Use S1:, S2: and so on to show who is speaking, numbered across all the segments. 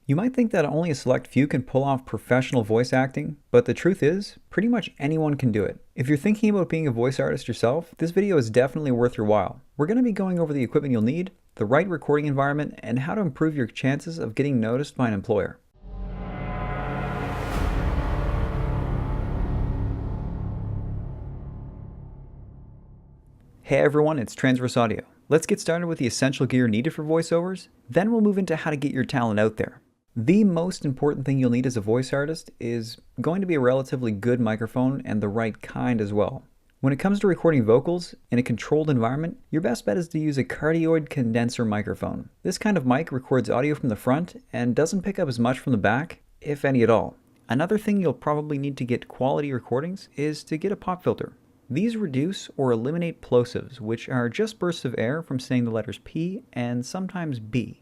S1: You might think that only a select few can pull off professional voice acting, but the truth is, pretty much anyone can do it. If you're thinking about being a voice artist yourself, this video is definitely worth your while. We're going to be going over the equipment you'll need, the right recording environment, and how to improve your chances of getting noticed by an employer. Hey everyone, it's Transverse Audio. Let's get started with the essential gear needed for voiceovers, then we'll move into how to get your talent out there. The most important thing you'll need as a voice artist is going to be a relatively good microphone and the right kind as well. When it comes to recording vocals in a controlled environment, your best bet is to use a cardioid condenser microphone. This kind of mic records audio from the front and doesn't pick up as much from the back, if any at all. Another thing you'll probably need to get quality recordings is to get a pop filter. These reduce or eliminate plosives, which are just bursts of air from saying the letters P and sometimes B.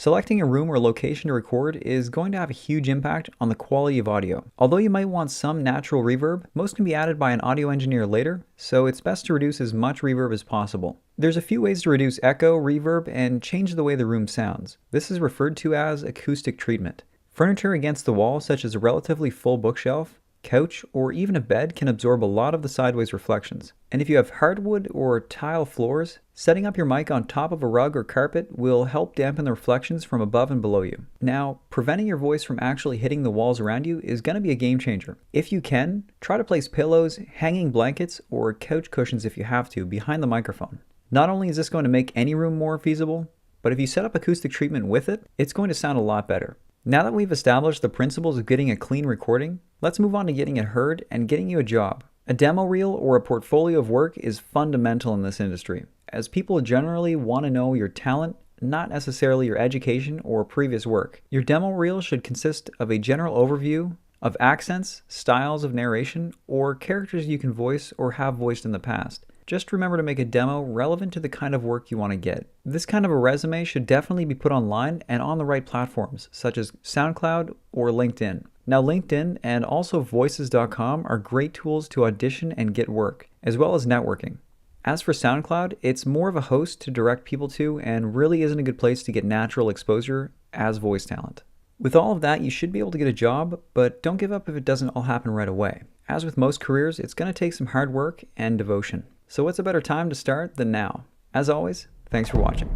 S1: Selecting a room or location to record is going to have a huge impact on the quality of audio. Although you might want some natural reverb, most can be added by an audio engineer later, so it's best to reduce as much reverb as possible. There's a few ways to reduce echo, reverb, and change the way the room sounds. This is referred to as acoustic treatment. Furniture against the wall, such as a relatively full bookshelf, couch, or even a bed can absorb a lot of the sideways reflections. And if you have hardwood or tile floors, setting up your mic on top of a rug or carpet will help dampen the reflections from above and below you. Now, preventing your voice from actually hitting the walls around you is going to be a game changer. If you can, try to place pillows, hanging blankets, or couch cushions if you have to, behind the microphone. Not only is this going to make any room more feasible, but if you set up acoustic treatment with it, it's going to sound a lot better. Now that we've established the principles of getting a clean recording, let's move on to getting it heard and getting you a job. A demo reel or a portfolio of work is fundamental in this industry, as people generally want to know your talent, not necessarily your education or previous work. Your demo reel should consist of a general overview of accents, styles of narration, or characters you can voice or have voiced in the past. Just remember to make a demo relevant to the kind of work you want to get. This kind of a resume should definitely be put online and on the right platforms, such as SoundCloud or LinkedIn. Now LinkedIn and also voices.com are great tools to audition and get work, as well as networking. As for SoundCloud, it's more of a host to direct people to and really isn't a good place to get natural exposure as voice talent. With all of that, you should be able to get a job, but don't give up if it doesn't all happen right away. As with most careers, it's going to take some hard work and devotion. So what's a better time to start than now? As always, thanks for watching.